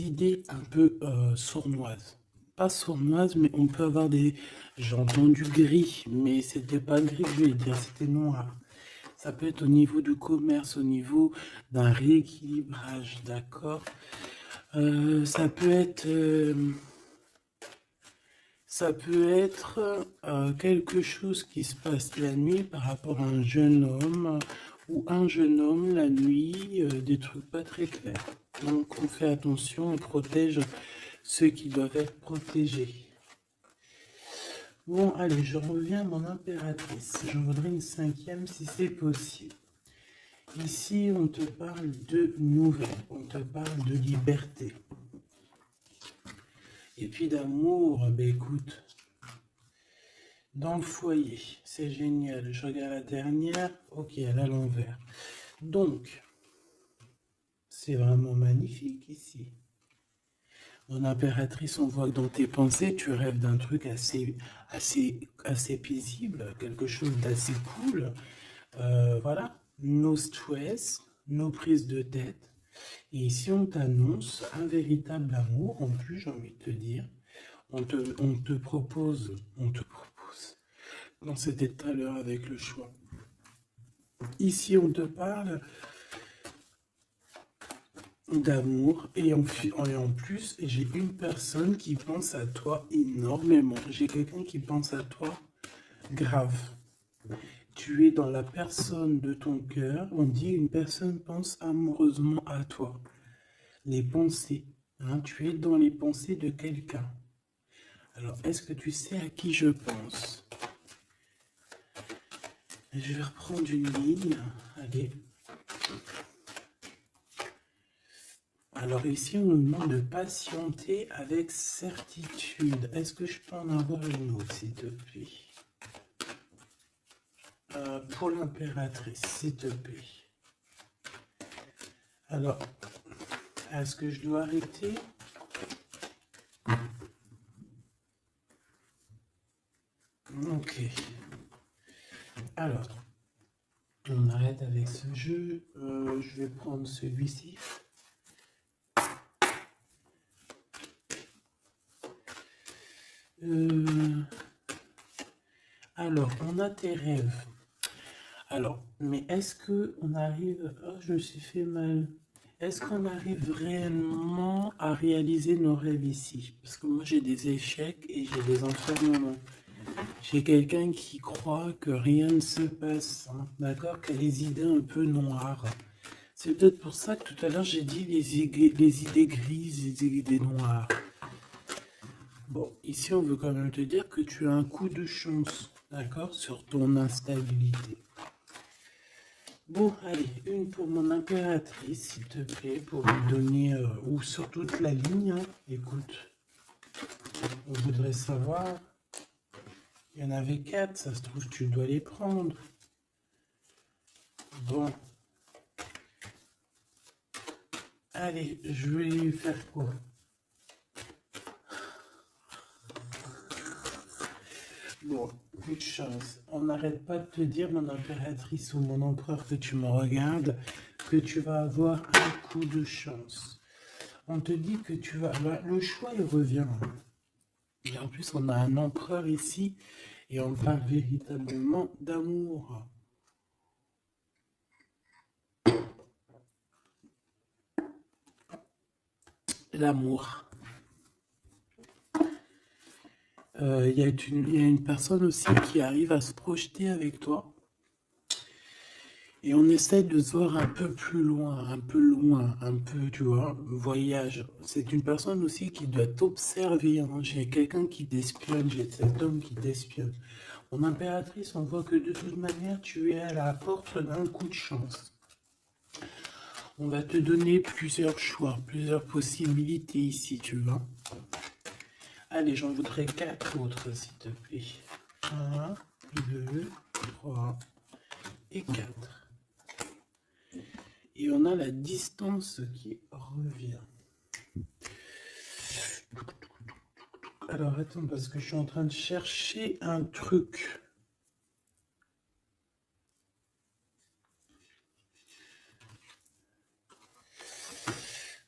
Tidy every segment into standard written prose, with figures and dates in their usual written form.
idées un peu sournoises. Pas sournoises, mais on peut avoir des... J'ai entendu gris, mais c'était pas gris que je voulais dire, c'était noir. Ça peut être au niveau du commerce, au niveau d'un rééquilibrage, d'accord. Ça peut être... quelque chose qui se passe la nuit par rapport à un jeune homme ou un jeune homme la nuit, des trucs pas très clairs. Donc on fait attention, on protège ceux qui doivent être protégés. Bon, allez, je reviens à mon impératrice. Je voudrais une cinquième si c'est possible. Ici, on te parle de nouvelles, on te parle de liberté. Et puis d'amour, ben écoute, dans le foyer, c'est génial. Je regarde la dernière, ok, elle est à l'envers. Donc, c'est vraiment magnifique ici. Mon impératrice, on voit que dans tes pensées, tu rêves d'un truc assez paisible, quelque chose d'assez cool. Voilà, no stress, no prise de tête. Et ici, on t'annonce un véritable amour. En plus, j'ai envie de te dire, on te propose, dans cet état l'heure avec le choix. Ici, on te parle d'amour et en plus, j'ai une personne qui pense à toi énormément. J'ai quelqu'un qui pense à toi grave. Tu es dans la personne de ton cœur. On dit une personne pense amoureusement à toi. Les pensées. Hein, tu es dans les pensées de quelqu'un. Alors, est-ce que tu sais à qui je pense? Je vais reprendre une ligne. Allez. Alors ici, on nous demande de patienter avec certitude. Est-ce que je peux en avoir une autre, s'il te plaît? Pour l'impératrice, s'il te plaît. Alors, est-ce que je dois arrêter? Ok. Alors, on arrête avec ce jeu. Je vais prendre celui-ci. Alors, on a tes rêves. Alors, mais est-ce que on arrive... Oh, je me suis fait mal. Est-ce qu'on arrive réellement à réaliser nos rêves ici? Parce que moi, j'ai des échecs et j'ai des enfermements. J'ai quelqu'un qui croit que rien ne se passe, hein, d'accord? Qui a les idées un peu noires. C'est peut-être pour ça que tout à l'heure, j'ai dit les idées grises, les idées noires. Bon, ici, on veut quand même te dire que tu as un coup de chance, d'accord? Sur ton instabilité. Bon, allez, une pour mon impératrice, s'il te plaît, pour lui donner, ou sur toute la ligne, hein. Écoute, on voudrait savoir, il y en avait 4, ça se trouve, tu dois les prendre. Bon. Allez, je vais lui faire quoi? Bon, coup de chance. On n'arrête pas de te dire, mon impératrice ou mon empereur, que tu me regardes, que tu vas avoir un coup de chance. On te dit que tu vas... Le choix, il revient. Et en plus, on a un empereur ici, et on parle véritablement d'amour. L'amour. Il y a une personne aussi qui arrive à se projeter avec toi. Et on essaie de se voir un peu plus loin, un peu, tu vois, voyage. C'est une personne aussi qui doit t'observer, hein. J'ai quelqu'un qui t'espionne, j'ai cet homme qui t'espionne. Mon impératrice, on voit que de toute manière, tu es à la porte d'un coup de chance. On va te donner plusieurs choix, plusieurs possibilités ici, tu vois. Allez, j'en voudrais 4 autres, s'il te plaît. 1, 2, 3 et 4. Et on a la distance qui revient. Alors attends, parce que je suis en train de chercher un truc.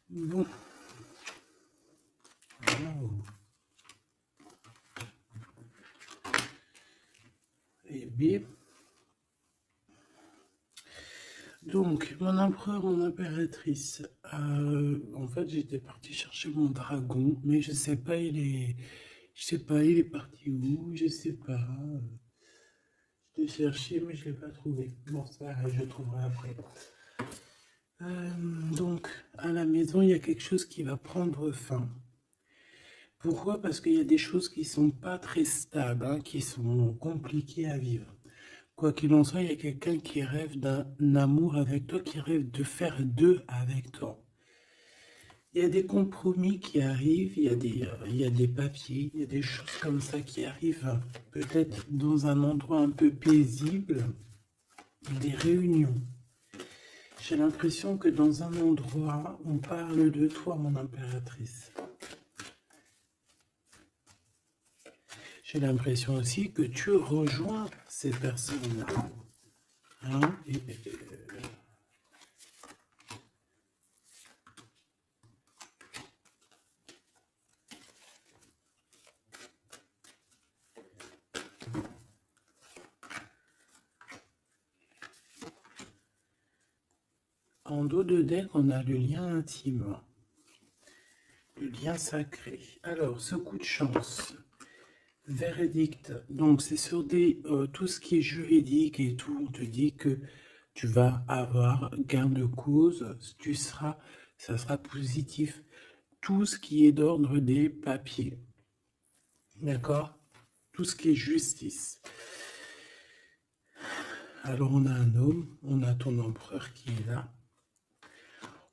Bon. bébé. Donc, mon empereur, mon impératrice. En fait, j'étais partie chercher mon dragon, mais je sais pas, je sais pas, il est parti où, je sais pas. Je l'ai cherché, mais je l'ai pas trouvé. Bon, ça, je le trouverai après. Donc, à la maison, il y a quelque chose qui va prendre fin. Pourquoi? Parce qu'il y a des choses qui sont pas très stables, hein, qui sont compliquées à vivre. Quoi qu'il en soit, il y a quelqu'un qui rêve d'un amour avec toi, qui rêve de faire deux avec toi. Il y a des compromis qui arrivent, il y a des papiers, il y a des choses comme ça qui arrivent, peut-être dans un endroit un peu paisible, des réunions. J'ai l'impression que dans un endroit, on parle de toi, mon impératrice. J'ai l'impression aussi que tu rejoins ces personnes-là. Hein? En dos de deck, on a le lien intime, le lien sacré. Alors, ce coup de chance, verdict, donc c'est sur tout ce qui est juridique et tout, on te dit que tu vas avoir gain de cause, ça sera positif. Tout ce qui est d'ordre des papiers, d'accord? Tout ce qui est justice. Alors on a un homme, on a ton empereur qui est là.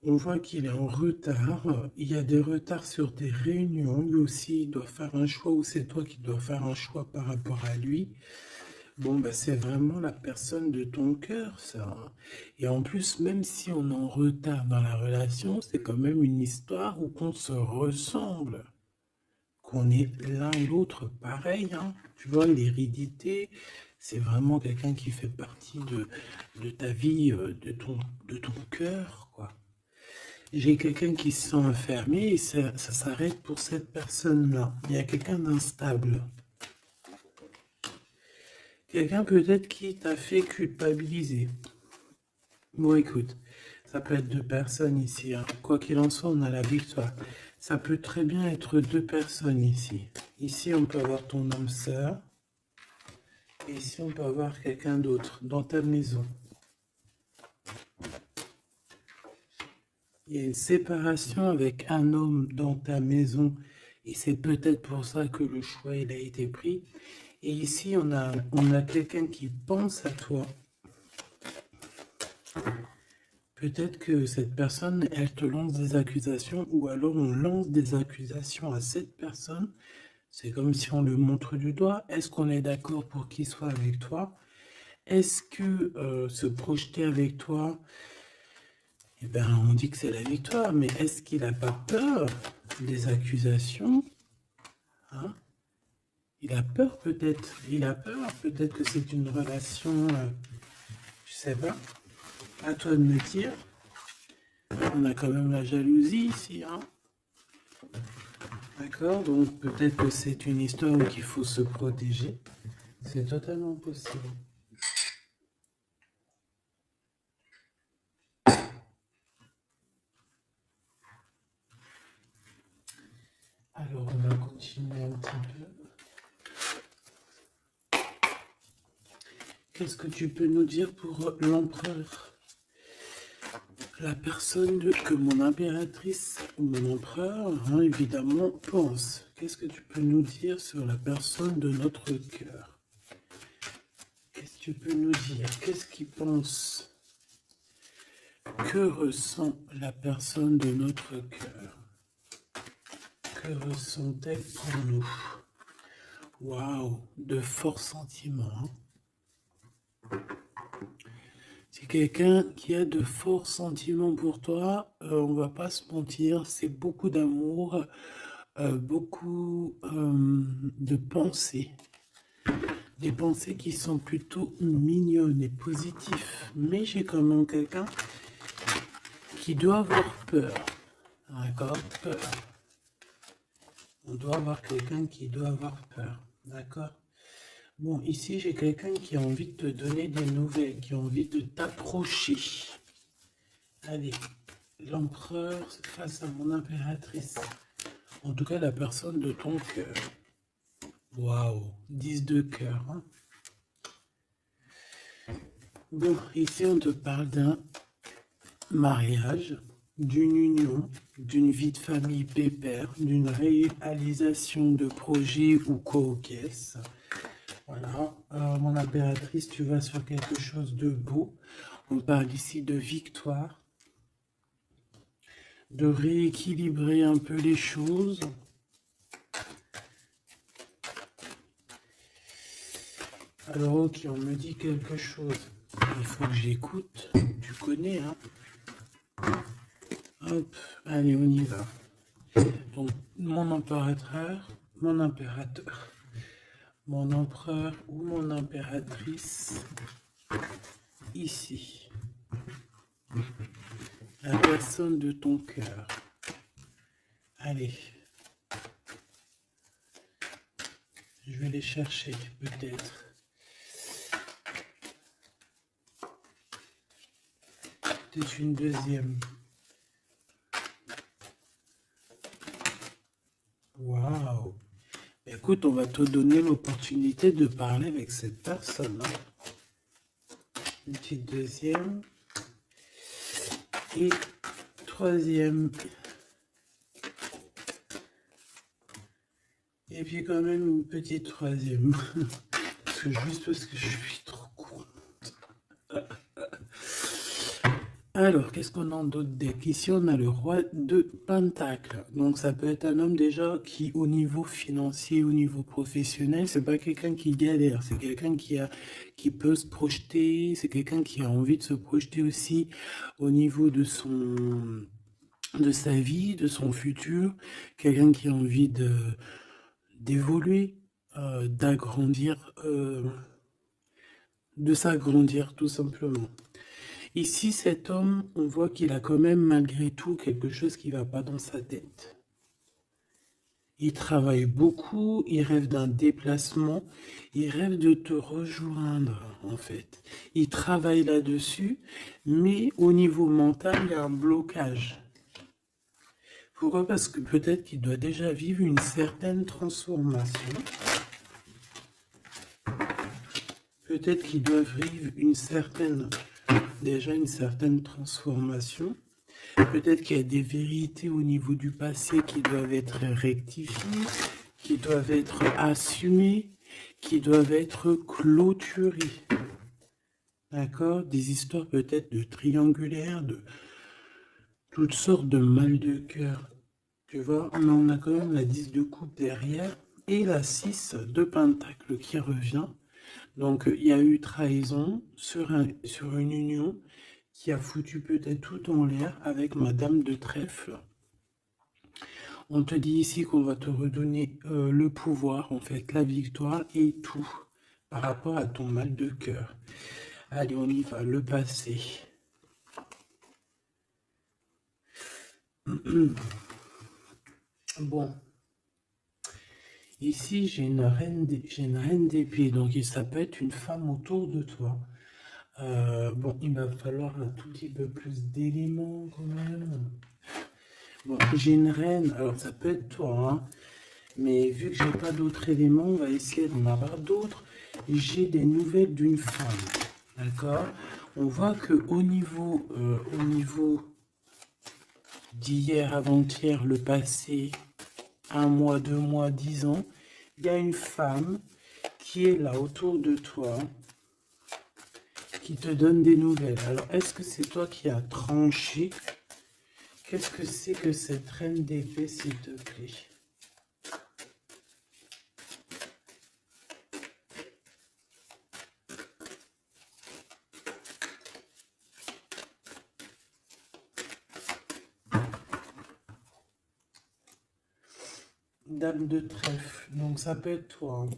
On voit qu'il est en retard, il y a des retards sur des réunions, lui aussi il doit faire un choix ou c'est toi qui dois faire un choix par rapport à lui. Bon, bah, c'est vraiment la personne de ton cœur, ça. Et en plus, même si on est en retard dans la relation, c'est quand même une histoire où on se ressemble, qu'on est l'un et l'autre pareil, hein. Tu vois, l'hérédité, c'est vraiment quelqu'un qui fait partie de ta vie, de ton cœur, quoi. J'ai quelqu'un qui se sent enfermé et ça s'arrête pour cette personne-là. Il y a quelqu'un d'instable. Quelqu'un peut-être qui t'a fait culpabiliser. Bon, écoute, ça peut être deux personnes ici, hein. Quoi qu'il en soit, on a la victoire. Ça peut très bien être deux personnes ici. Ici, on peut avoir ton âme sœur. Et ici, on peut avoir quelqu'un d'autre dans ta maison. Il y a une séparation avec un homme dans ta maison et c'est peut-être pour ça que le choix il a été pris. Et ici, on a quelqu'un qui pense à toi. Peut-être que cette personne, elle te lance des accusations ou alors on lance des accusations à cette personne. C'est comme si on le montre du doigt. Est-ce qu'on est d'accord pour qu'il soit avec toi? Est-ce que se projeter avec toi, eh ben, on dit que c'est la victoire, mais est-ce qu'il n'a pas peur des accusations, hein? Il a peur peut-être, peut-être que c'est une relation, je sais pas, à toi de me dire. On a quand même la jalousie ici, hein? D'accord, donc peut-être que c'est une histoire où il faut se protéger. C'est totalement possible. Alors, on va continuer un petit peu. Qu'est-ce que tu peux nous dire pour l'empereur? La personne que mon impératrice ou mon empereur, hein, évidemment, pense. Qu'est-ce que tu peux nous dire sur la personne de notre cœur? Qu'est-ce que tu peux nous dire? Qu'est-ce qu'il pense? Que ressent la personne de notre cœur? Que ressent-elle pour nous? Waouh, de forts sentiments. C'est quelqu'un qui a de forts sentiments pour toi, on va pas se mentir, c'est beaucoup d'amour, beaucoup de pensées. Des pensées qui sont plutôt mignonnes et positives. Mais j'ai quand même quelqu'un qui doit avoir peur. D'accord? Peur. On doit avoir quelqu'un qui doit avoir peur. D'accord? Bon, ici, j'ai quelqu'un qui a envie de te donner des nouvelles, qui a envie de t'approcher. Allez, l'empereur face à mon impératrice. En tout cas, la personne de ton cœur. Waouh, 10 de cœur. Hein. Bon, ici, on te parle d'un mariage, d'une union, d'une vie de famille pépère, d'une réalisation de projets ou co-caisse. Voilà, mon impératrice, tu vas sur quelque chose de beau. On parle ici de victoire, de rééquilibrer un peu les choses. Alors, ok, on me dit quelque chose. Il faut que j'écoute. Tu connais, hein? Hop, allez, on y va. Donc, mon impérateur, mon impérateur, mon empereur ou mon impératrice, ici. La personne de ton cœur. Allez. Je vais les chercher, peut-être. Peut-être une deuxième. Waouh! Écoute, on va te donner l'opportunité de parler avec cette personne. Hein. Une petite deuxième. Et troisième. Et puis quand même une petite troisième. Juste parce que je suis trop courante. Alors, qu'est-ce qu'on a d'autre deck? Ici, on a le roi de Pentacle. Donc, ça peut être un homme déjà qui, au niveau financier, au niveau professionnel, c'est pas quelqu'un qui galère. C'est quelqu'un qui peut se projeter. C'est quelqu'un qui a envie de se projeter aussi au niveau de sa vie, de son futur. Quelqu'un qui a envie d'évoluer, d'agrandir, de s'agrandir tout simplement. Ici, cet homme, on voit qu'il a quand même malgré tout quelque chose qui ne va pas dans sa tête. Il travaille beaucoup, il rêve d'un déplacement, il rêve de te rejoindre en fait. Il travaille là-dessus, mais au niveau mental, il y a un blocage. Pourquoi? Parce que peut-être qu'il doit déjà vivre une certaine transformation. Peut-être qu'il doit vivre déjà une certaine transformation. Peut-être qu'il y a des vérités au niveau du passé qui doivent être rectifiées, qui doivent être assumées, qui doivent être clôturées. D'accord? Des histoires peut-être de triangulaires, de toutes sortes de mal de cœur. Tu vois, mais on a quand même la 10 de coupe derrière et la 6 de pentacle qui revient. Donc, il y a eu trahison sur une union qui a foutu peut-être tout en l'air avec Madame de Trèfle. On te dit ici qu'on va te redonner le pouvoir, en fait, la victoire et tout par rapport à ton mal de cœur. Allez, on y va, le passé. Bon. Ici, j'ai une reine d'épée, donc ça peut être une femme autour de toi. Bon, il va falloir un tout petit peu plus d'éléments quand même. Bon, j'ai une reine, alors ça peut être toi, hein, mais vu que j'ai pas d'autres éléments, on va essayer d'en avoir d'autres. J'ai des nouvelles d'une femme, d'accord? On voit que au niveau d'hier, avant-hier, le passé, 1 mois, 2 mois, 10 ans, il y a une femme qui est là autour de toi, qui te donne des nouvelles. Alors, est-ce que c'est toi qui as tranché? Qu'est-ce que c'est que cette reine d'épée, s'il te plaît? Dame de trèfle, donc ça peut être toi. Hein.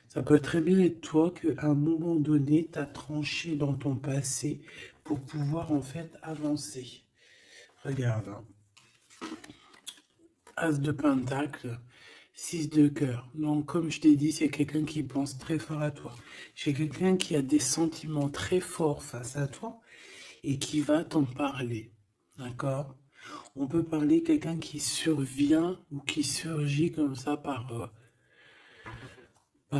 Ça peut très bien être toi qu'à un moment donné, tu as tranché dans ton passé pour pouvoir en fait avancer. Regarde. Hein. As de pentacle, 6 de cœur. Donc, comme je t'ai dit, c'est quelqu'un qui pense très fort à toi. C'est quelqu'un qui a des sentiments très forts face à toi et qui va t'en parler. D'accord? On peut parler quelqu'un qui survient ou qui surgit comme ça par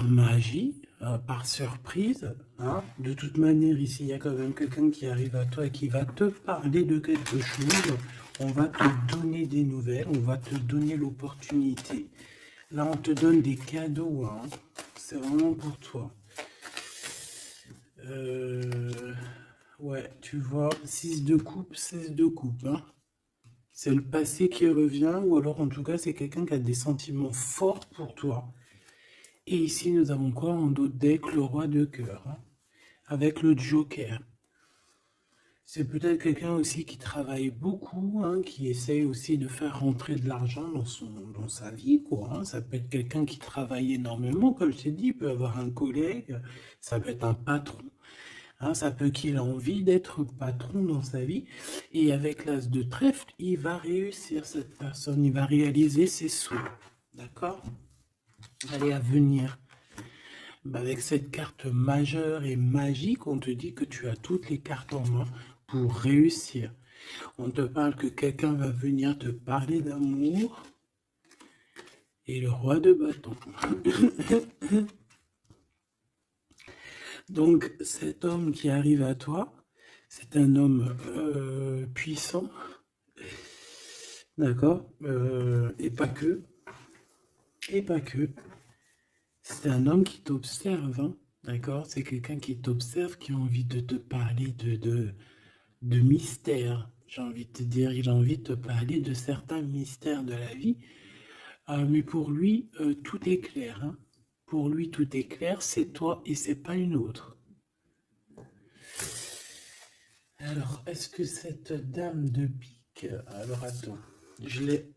magie, par surprise. Hein. De toute manière, ici, il y a quand même quelqu'un qui arrive à toi et qui va te parler de quelque chose. On va te donner des nouvelles, on va te donner l'opportunité. Là, on te donne des cadeaux. Hein. C'est vraiment pour toi. Ouais, tu vois, 6 de coupe, 16 de coupe. Hein. C'est le passé qui revient, ou alors en tout cas, c'est quelqu'un qui a des sentiments forts pour toi. Et ici, nous avons quoi en dos de deck? Le roi de cœur, hein, avec le joker. C'est peut-être quelqu'un aussi qui travaille beaucoup, hein, qui essaye aussi de faire rentrer de l'argent dans sa vie, quoi. Hein. Ça peut être quelqu'un qui travaille énormément, comme je t'ai dit, il peut avoir un collègue, ça peut être un patron. Hein, ça peut qu'il ait envie d'être patron dans sa vie. Et avec l'as de trèfle, il va réussir, cette personne, il va réaliser ses souhaits. D'accord? Allez, à venir. Bah, avec cette carte majeure et magique, on te dit que tu as toutes les cartes en main pour réussir. On te parle que quelqu'un va venir te parler d'amour. Et le roi de bâton. Donc, cet homme qui arrive à toi, c'est un homme puissant, d'accord, et pas que, c'est un homme qui t'observe, hein, d'accord, c'est quelqu'un qui t'observe, qui a envie de te parler de mystères, j'ai envie de te dire, il a envie de te parler de certains mystères de la vie, mais pour lui, tout est clair, hein. Pour lui, tout est clair, c'est toi et c'est pas une autre. Alors, est-ce que cette dame de pique... Alors, attends. Je l'ai...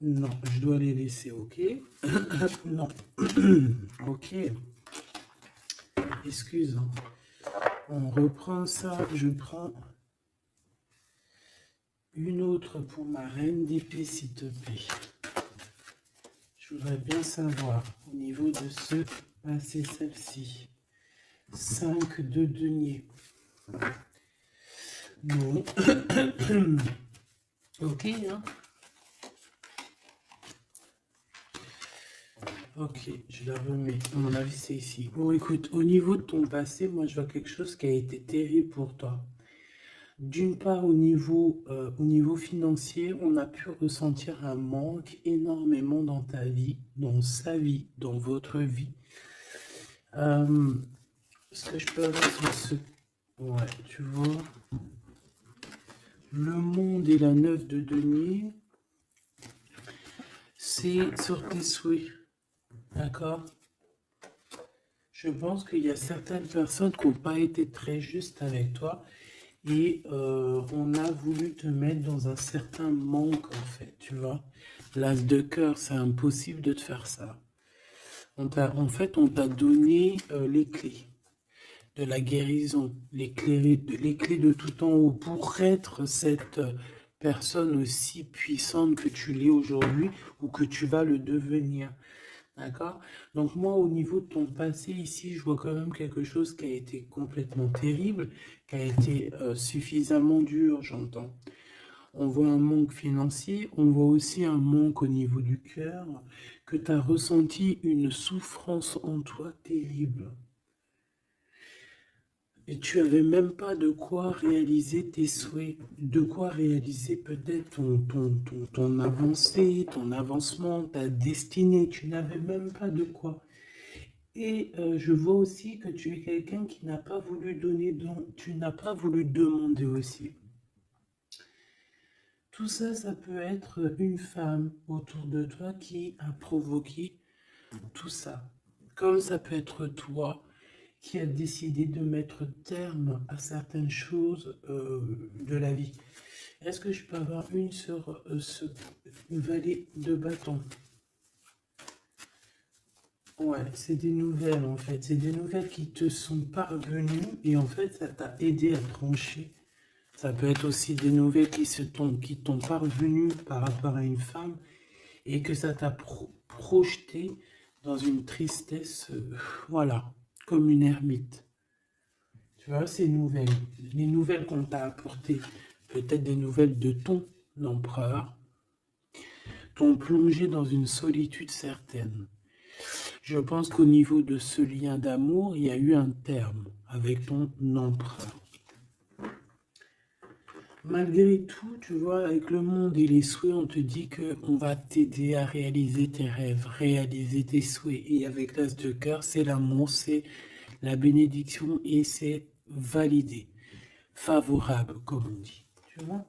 Non, je dois les laisser, ok? Non. Ok. Excuse. Hein. On reprend ça. Je prends une autre pour ma reine d'épée, s'il te plaît. Je voudrais bien savoir, au niveau de ce... Ah, c'est celle-ci. 5 de denier. Non. Ok, hein. Ok, je la remets. À mon avis, c'est ici. Bon, écoute, au niveau de ton passé, moi, je vois quelque chose qui a été terrible pour toi. D'une part, au niveau financier, on a pu ressentir un manque énormément dans ta vie, dans sa vie, dans votre vie. Ce que je peux avoir sur ce... Ouais, tu vois. Le monde et la 9 de denier, c'est sur tes souhaits. D'accord? Je pense qu'il y a certaines personnes qui n'ont pas été très justes avec toi et on a voulu te mettre dans un certain manque en fait, tu vois. L'as de cœur, c'est impossible de te faire ça. En fait, on t'a donné les clés de la guérison, les clés de tout en haut pour être cette personne aussi puissante que tu l'es aujourd'hui ou que tu vas le devenir. D'accord? Donc moi, au niveau de ton passé, ici, je vois quand même quelque chose qui a été complètement terrible, qui a été suffisamment dur, j'entends. On voit un manque financier, on voit aussi un manque au niveau du cœur, que tu as ressenti une souffrance en toi terrible. Et tu n'avais même pas de quoi réaliser tes souhaits, de quoi réaliser peut-être ton avancée, ton avancement, ta destinée. Tu n'avais même pas de quoi. Et je vois aussi que tu es quelqu'un qui n'a pas voulu donner, tu n'as pas voulu demander aussi. Tout ça, ça peut être une femme autour de toi qui a provoqué tout ça. Comme ça peut être toi qui a décidé de mettre terme à certaines choses de la vie. Est-ce que je peux avoir une sur ce valet de bâton? Ouais, c'est des nouvelles en fait. C'est des nouvelles qui te sont parvenues et en fait, ça t'a aidé à trancher. Ça peut être aussi des nouvelles qui t'ont parvenues par rapport à une femme et que ça t'a projeté dans une tristesse, voilà, comme une ermite. Tu vois, ces nouvelles, les nouvelles qu'on t'a apportées, peut-être des nouvelles de ton empereur, t'ont plongé dans une solitude certaine. Je pense qu'au niveau de ce lien d'amour, il y a eu un terme avec ton empereur. Malgré tout, tu vois, avec le monde et les souhaits, on te dit qu'on va t'aider à réaliser tes rêves, réaliser tes souhaits. Et avec l'as de cœur, c'est l'amour, c'est la bénédiction et c'est validé, favorable, comme on dit. Tu vois?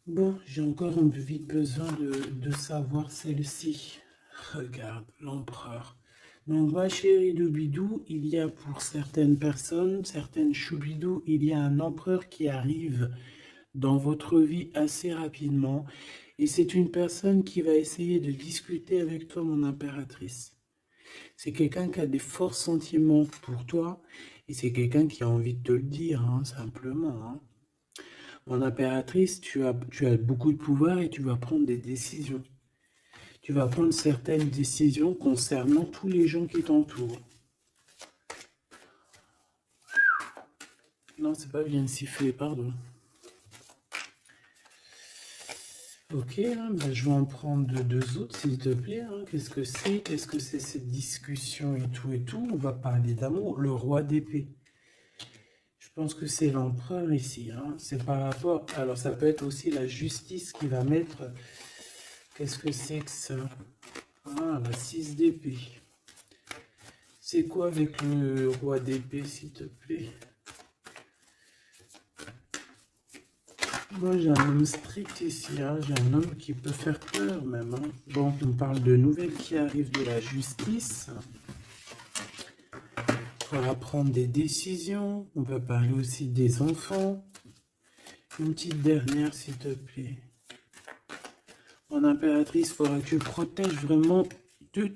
Bon, j'ai encore un peu vite besoin de savoir celle-ci. Regarde, l'empereur. Donc, ma chérie de bidou, il y a pour certaines personnes, certaines choubidou, il y a un empereur qui arrive dans votre vie assez rapidement. Et c'est une personne qui va essayer de discuter avec toi, mon impératrice. C'est quelqu'un qui a des forts sentiments pour toi. Et c'est quelqu'un qui a envie de te le dire, hein, simplement. Hein. Mon impératrice, tu as beaucoup de pouvoir et tu vas prendre des décisions. Tu vas prendre certaines décisions concernant tous les gens qui t'entourent. Non, c'est pas bien siffler, pardon. Ok, hein, ben, je vais en prendre deux autres, s'il te plaît. Hein. Qu'est-ce que c'est? Qu'est-ce que c'est cette discussion et tout et tout? On va parler d'amour. Le roi d'épée. Je pense que c'est l'empereur ici. Hein. C'est par rapport... Alors, ça peut être aussi la justice qui va mettre... Qu'est-ce que c'est que ça? Ah, la 6 d'épée. C'est quoi avec le roi d'épée, s'il te plaît? Moi, j'ai un homme strict ici, hein. J'ai un homme qui peut faire peur même. Hein. Bon, on parle de nouvelles qui arrivent de la justice. On va prendre des décisions. On va parler aussi des enfants. Une petite dernière, s'il te plaît. Mon impératrice, il faudra que tu protèges vraiment. Tu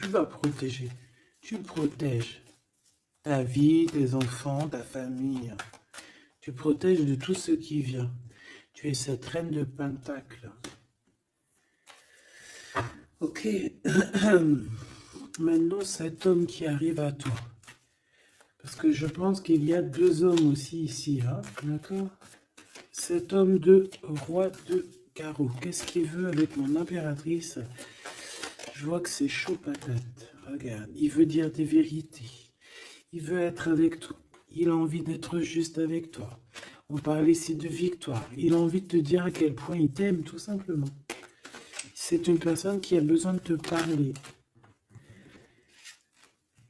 vas protéger. Tu protèges ta vie, tes enfants, ta famille. Tu protèges de tout ce qui vient. Tu es cette reine de Pentacle. Ok. Maintenant, cet homme qui arrive à toi. Parce que je pense qu'il y a deux hommes aussi ici. Hein, d'accord? Cet homme de roi de carreau. Qu'est-ce qu'il veut avec mon impératrice? Je vois que c'est chaud patate. Regarde, il veut dire des vérités. Il veut être avec toi. Il a envie d'être juste avec toi. On parle ici de victoire. Il a envie de te dire à quel point il t'aime, tout simplement. C'est une personne qui a besoin de te parler.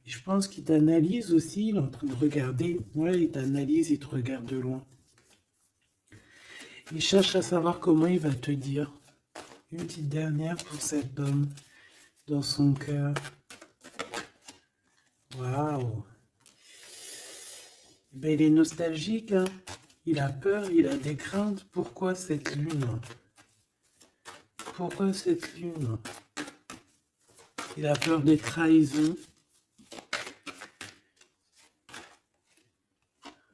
Je pense qu'il t'analyse aussi. Il est en train de regarder. Ouais, il t'analyse, il te regarde de loin. Il cherche à savoir comment il va te dire. Une petite dernière pour cet homme dans son cœur. Waouh! Ben, il est nostalgique, hein? Il a peur, il a des craintes. Pourquoi cette lune? Pourquoi cette lune? Il a peur des trahisons.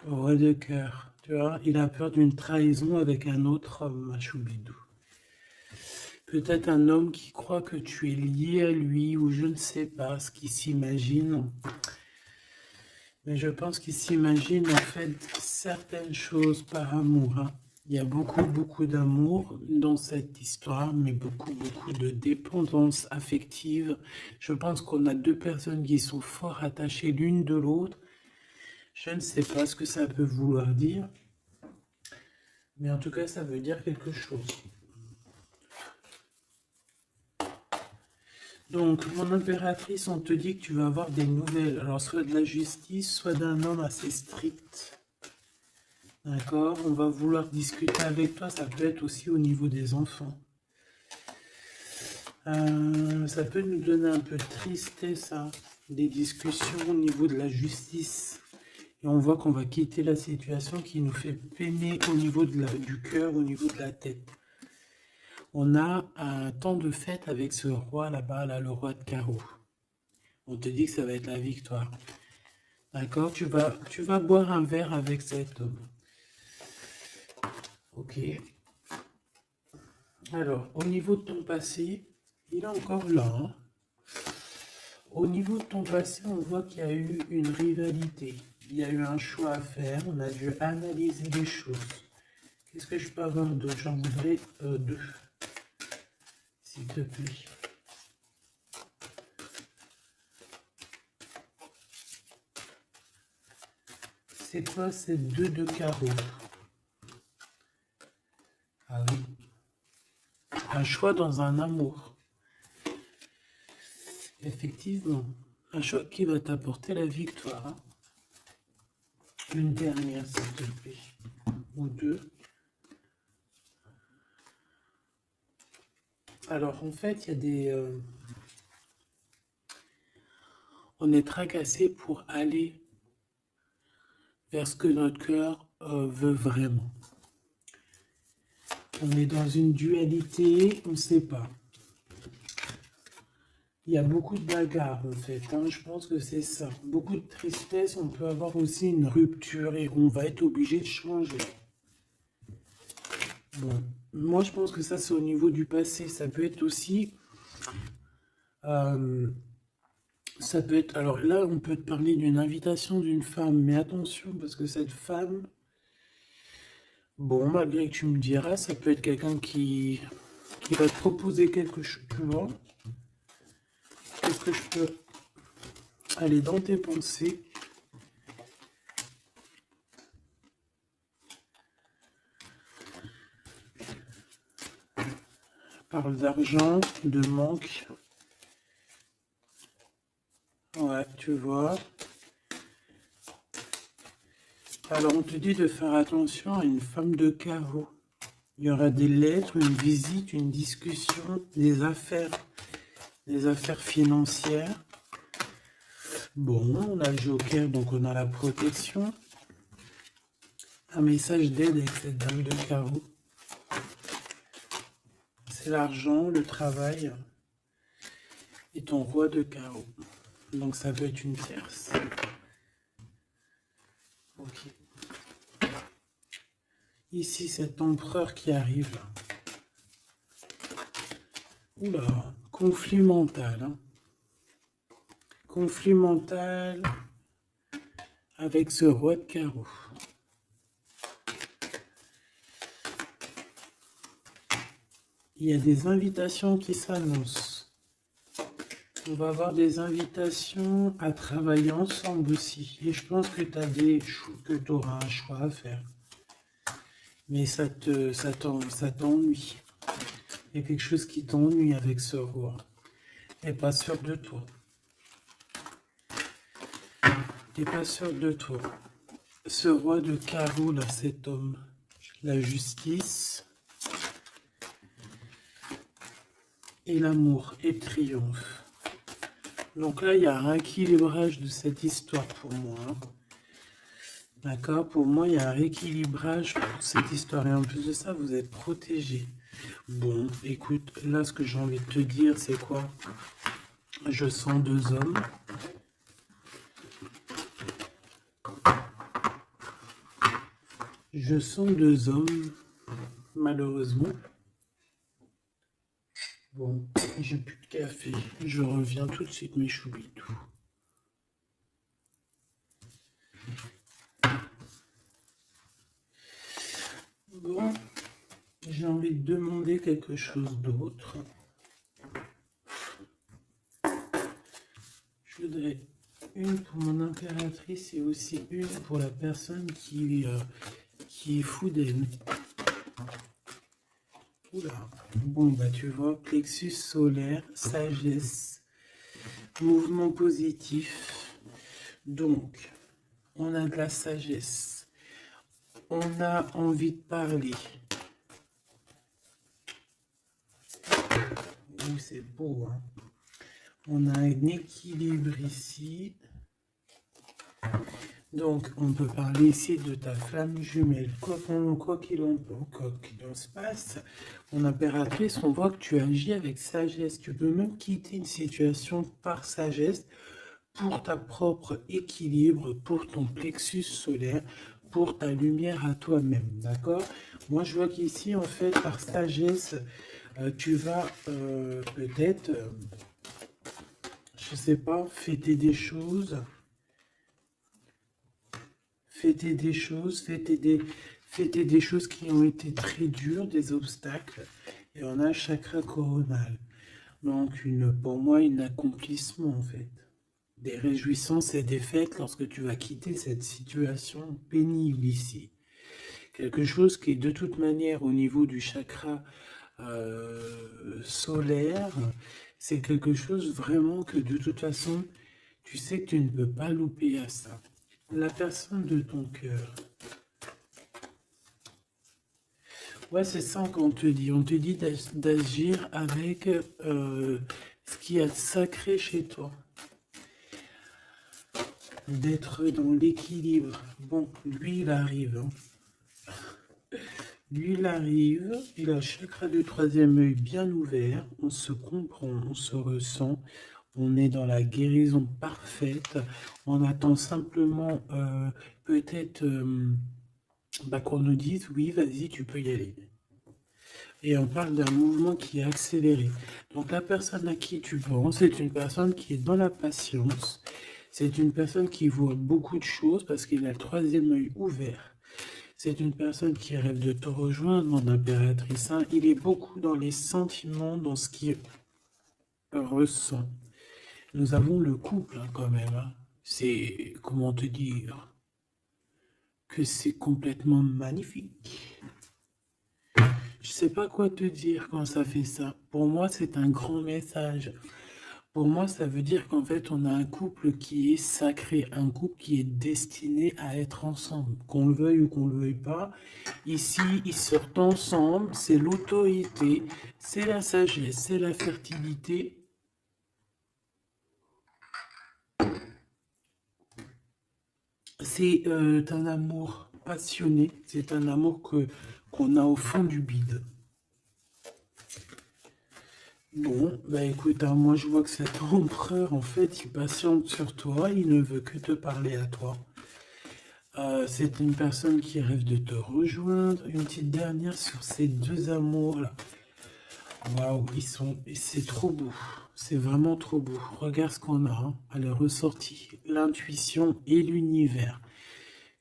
Roi de cœur, tu vois, il a peur d'une trahison avec un autre homme, Machoubidou. Peut-être un homme qui croit que tu es lié à lui, ou je ne sais pas ce qu'il s'imagine. Mais je pense qu'il s'imagine en fait certaines choses par amour. Hein. Il y a beaucoup d'amour dans cette histoire, mais beaucoup de dépendance affective. Je pense qu'on a deux personnes qui sont fort attachées l'une de l'autre. Je ne sais pas ce que ça peut vouloir dire, mais en tout cas, ça veut dire quelque chose. Donc, mon impératrice, on te dit que tu vas avoir des nouvelles. Alors, soit de la justice, soit d'un homme assez strict. D'accord? On va vouloir discuter avec toi. Ça peut être aussi au niveau des enfants. Ça peut nous donner un peu de tristesse, hein, des discussions au niveau de la justice. Et on voit qu'on va quitter la situation qui nous fait peiner au niveau du cœur, au niveau de la tête. On a un temps de fête avec ce roi là-bas, là, le roi de carreau. On te dit que ça va être la victoire. D'accord? Tu vas boire un verre avec cet homme. Ok. Alors, au niveau de ton passé, il est encore là, hein. Au niveau de ton passé, on voit qu'il y a eu une rivalité. Il y a eu un choix à faire. On a dû analyser les choses. Qu'est-ce que je peux avoir d'autre? J'en voudrais deux, s'il te plaît. C'est quoi ces deux de carreau? Ah oui. Un choix dans un amour. Effectivement. Un choix qui va t'apporter la victoire. Une dernière, s'il te plaît. Ou deux. Alors, en fait, il y a des... on est tracassé pour aller vers ce que notre cœur veut vraiment. On est dans une dualité, on ne sait pas. Il y a beaucoup de bagarres, en fait, hein. Je pense que c'est ça. Beaucoup de tristesse, on peut avoir aussi une rupture et on va être obligé de changer. Bon, moi, je pense que ça, c'est au niveau du passé. Ça peut être aussi... ça peut être... Alors là, on peut te parler d'une invitation d'une femme, mais attention, parce que cette femme... Bon, malgré que tu me diras, ça peut être quelqu'un qui va te proposer quelque chose, tu vois. Qu'est-ce que je peux aller dans tes pensées? Parle d'argent, de manque. Ouais, tu vois. Alors, on te dit de faire attention à une femme de carreau. Il y aura des lettres, une visite, une discussion, des affaires financières. Bon, on a le joker, donc on a la protection. Un message d'aide avec cette dame de carreau. C'est l'argent, le travail et ton roi de carreau. Donc ça peut être une tierce. Ok. Ici, cet empereur qui arrive là. Oula, conflit mental. Hein. Conflit mental avec ce roi de carreau. Il y a des invitations qui s'annoncent. On va avoir des invitations à travailler ensemble aussi. Et je pense que tu auras un choix à faire. Mais ça t'ennuie. Il y a quelque chose qui t'ennuie avec ce roi. T'es pas sûr de toi. T'es pas sûr de toi. Ce roi de carreau, là, cet homme. La justice. Et l'amour et le triomphe. Donc là, il y a un rééquilibrage de cette histoire pour moi. D'accord? Pour moi, il y a un rééquilibrage pour cette histoire. Et en plus de ça, vous êtes protégés. Bon, écoute, là, ce que j'ai envie de te dire, c'est quoi? Je sens deux hommes. Je sens deux hommes, malheureusement. Bon, j'ai plus de café. Je reviens tout de suite, mes choubitou. Bon, j'ai envie de demander quelque chose d'autre. Je voudrais une pour mon impératrice et aussi une pour la personne qui est fou d'elle. Oula. Bon, bah tu vois, plexus solaire, sagesse, mouvement positif. Donc, on a de la sagesse. On a envie de parler. Oh, c'est beau, hein. On a un équilibre ici. Donc, on peut parler ici de ta flamme jumelle. Quoi qu'il en se passe, mon impératrice, on voit que tu agis avec sagesse. Tu peux même quitter une situation par sagesse pour ta propre équilibre, pour ton plexus solaire, pour ta lumière à toi-même. D'accord? Moi, je vois qu'ici, en fait, par sagesse, Tu vas peut-être, je sais pas, fêter des choses qui ont été très dures, des obstacles. Et on a le chakra coronal. Donc, pour moi, un accomplissement, en fait. Des réjouissances et des fêtes lorsque tu vas quitter cette situation pénible ici. Quelque chose qui est de toute manière au niveau du chakra solaire, c'est quelque chose vraiment que de toute façon, tu sais que tu ne peux pas louper à ça. La personne de ton cœur. Ouais, c'est ça qu'on te dit. On te dit d'agir avec ce qui est sacré chez toi. D'être dans l'équilibre. Bon, lui, il arrive. Lui, il arrive. Il a le chakra du troisième œil bien ouvert. On se comprend, on se ressent. On est dans la guérison parfaite. On attend simplement peut-être qu'on nous dise oui, vas-y, tu peux y aller. Et on parle d'un mouvement qui est accéléré. Donc la personne à qui tu penses, c'est une personne qui est dans la patience. C'est une personne qui voit beaucoup de choses parce qu'il a le troisième œil ouvert. C'est une personne qui rêve de te rejoindre, mon impératrice. Hein. Il est beaucoup dans les sentiments, dans ce qu'il ressent. Nous avons le couple hein, quand même. Hein. C'est, comment te dire, que c'est complètement magnifique. Je sais pas quoi te dire quand ça fait ça. Pour moi, c'est un grand message. Pour moi, ça veut dire qu'en fait, on a un couple qui est sacré, un couple qui est destiné à être ensemble. Qu'on le veuille ou qu'on le veuille pas, ici, ils sortent ensemble, c'est l'autorité, c'est la sagesse, c'est la fertilité. C'est un amour passionné, c'est un amour qu'on a au fond du bide. Bon, bah écoute, hein, moi je vois que cet empereur, en fait, il patiente sur toi, il ne veut que te parler à toi. C'est une personne qui rêve de te rejoindre. Une petite dernière sur ces deux amours-là. Waouh, c'est trop beau. C'est vraiment trop beau. Regarde ce qu'on a. Hein. Elle est ressortie. L'intuition et l'univers.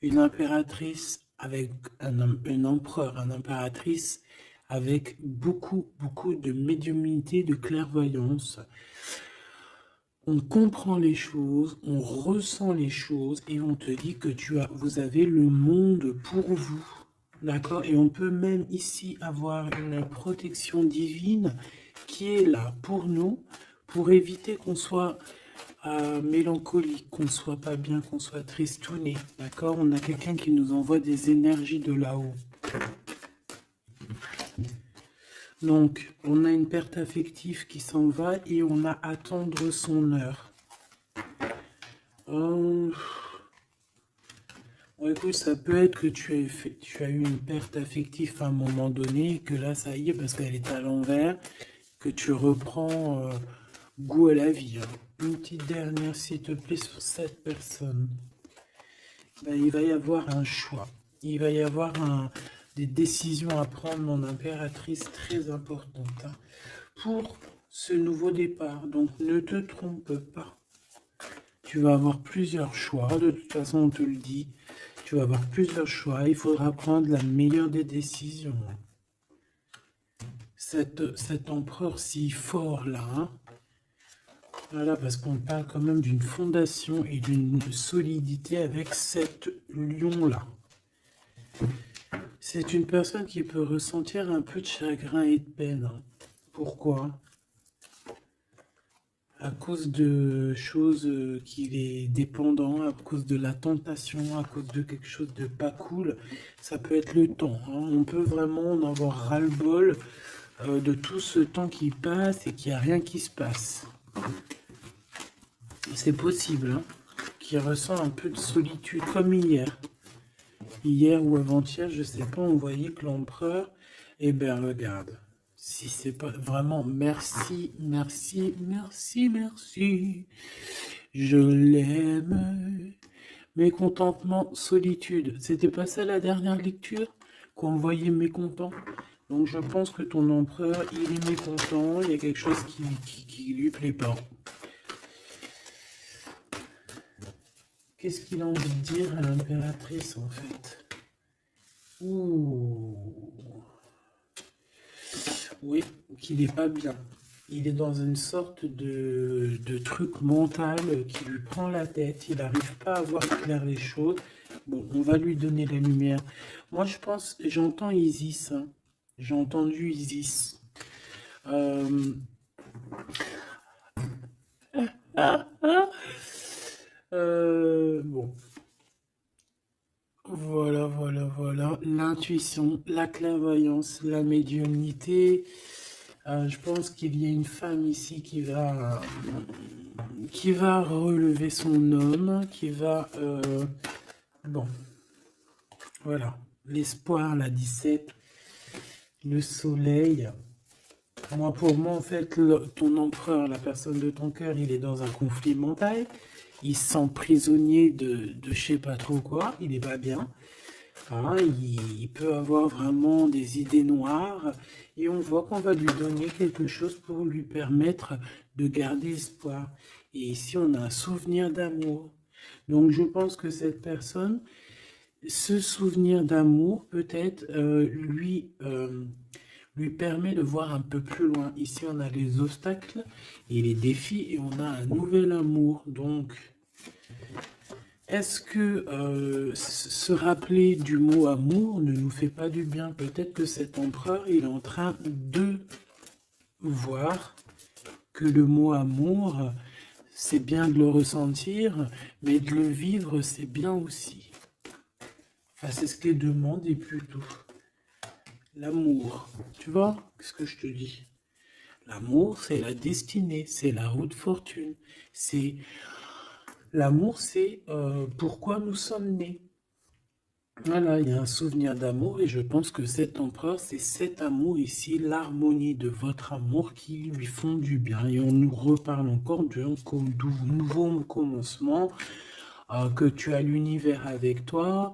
Une impératrice avec un empereur, une impératrice avec beaucoup, beaucoup de médiumnité, de clairvoyance. On comprend les choses, on ressent les choses et on te dit que vous avez le monde pour vous. D'accord? Et on peut même ici avoir une protection divine qui est là pour nous, pour éviter qu'on soit mélancolique, qu'on soit pas bien, qu'on soit tristouné. D'accord? On a quelqu'un qui nous envoie des énergies de là-haut. Donc, on a une perte affective qui s'en va et on a à attendre son heure. Bon, écoute, ça peut être que tu as eu une perte affective à un moment donné, et que là, ça y est, parce qu'elle est à l'envers, que tu reprends goût à la vie. Hein. Une petite dernière, s'il te plaît, sur cette personne. Ben, il va y avoir un choix. Il va y avoir des décisions à prendre, mon impératrice, très importantes. Hein, pour ce nouveau départ. Donc, ne te trompe pas. Tu vas avoir plusieurs choix. De toute façon, on te le dit. Tu vas avoir plusieurs choix. Il faudra prendre la meilleure des décisions. Cet empereur si fort là. Hein, voilà, parce qu'on parle quand même d'une fondation et d'une solidité avec cet lion-là. C'est une personne qui peut ressentir un peu de chagrin et de peine. Hein. Pourquoi? À cause de choses qu'il est dépendant, à cause de la tentation, à cause de quelque chose de pas cool. Ça peut être le temps. Hein. On peut vraiment en avoir ras-le-bol de tout ce temps qui passe et qu'il n'y a rien qui se passe. C'est possible, hein, qu'il ressent un peu de solitude, comme hier. Hier ou avant-hier, je sais pas, on voyait que l'empereur, eh ben regarde, si c'est pas vraiment merci, merci, merci, merci, je l'aime. Mécontentement, solitude, c'était pas ça la dernière lecture qu'on voyait mécontent? Donc je pense que ton empereur, il est mécontent, il y a quelque chose qui lui plaît pas. Qu'est-ce qu'il a envie de dire à l'impératrice en fait? Ouh. Oui, qu'il n'est pas bien. Il est dans une sorte de truc mental qui lui prend la tête. Il n'arrive pas à voir clair les choses. Bon, on va lui donner la lumière. Moi, je pense, j'entends Isis, hein. J'ai entendu Isis. Euh, bon, voilà. L'intuition, la clairvoyance, la médiumnité. Je pense qu'il y a une femme ici qui va relever son homme, qui va... bon, voilà. L'espoir, la 17, le soleil. Moi, pour moi, en fait, ton empereur, la personne de ton cœur, il est dans un conflit mental. Il se sent prisonnier de je sais pas trop quoi. Il n'est pas bien. Hein, il peut avoir vraiment des idées noires. Et on voit qu'on va lui donner quelque chose pour lui permettre de garder espoir. Et ici, on a un souvenir d'amour. Donc, je pense que cette personne, ce souvenir d'amour, peut-être, lui permet de voir un peu plus loin. Ici, on a les obstacles et les défis et on a un nouvel amour. Donc, est-ce que se rappeler du mot amour ne nous fait pas du bien? Peut-être que cet empereur, il est en train de voir que le mot amour, c'est bien de le ressentir, mais de le vivre, c'est bien aussi. Enfin, c'est ce que les deux mondes et plutôt. L'amour, tu vois ce que je te dis? L'amour, c'est la destinée, c'est la haute fortune. C'est l'amour, c'est pourquoi nous sommes nés. Voilà, il y a un souvenir d'amour et je pense que cet empereur, c'est cet amour ici, l'harmonie de votre amour qui lui font du bien. Et on nous reparle encore d'un nouveau commencement, que tu as l'univers avec toi,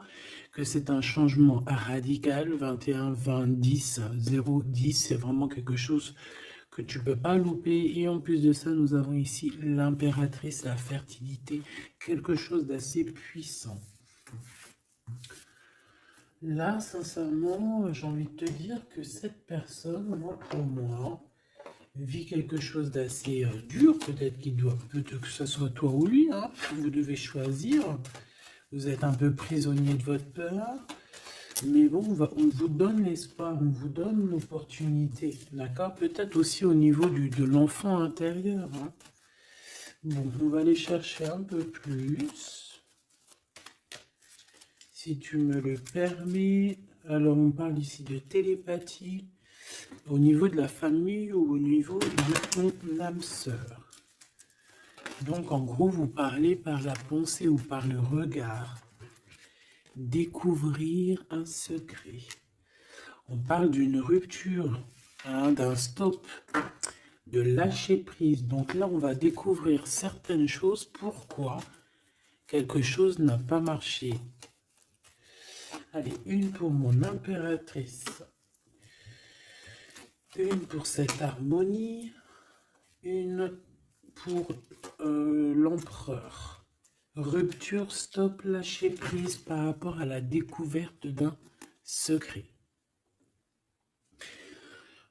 que c'est un changement radical, 21, 20, 10, 0, 10, c'est vraiment quelque chose que tu peux pas louper. Et en plus de ça, nous avons ici l'impératrice, la fertilité, quelque chose d'assez puissant. Là, sincèrement, j'ai envie de te dire que cette personne, moi, pour moi, vit quelque chose d'assez dur. Peut-être que ce soit toi ou lui, hein. Vous devez choisir. Vous êtes un peu prisonnier de votre peur. Mais bon, on vous donne l'espoir, on vous donne l'opportunité. D'accord? Peut-être aussi au niveau de l'enfant intérieur, hein. Bon, on va aller chercher un peu plus. Si tu me le permets. Alors, on parle ici de télépathie au niveau de la famille ou au niveau de ton âme sœur. Donc, en gros, vous parlez par la pensée ou par le regard. Découvrir un secret. On parle d'une rupture, hein, d'un stop, de lâcher prise. Donc là, on va découvrir certaines choses. Pourquoi quelque chose n'a pas marché? Allez, une pour mon impératrice. Une pour cette harmonie. Une pour l'empereur. Rupture, stop, lâcher prise par rapport à la découverte d'un secret.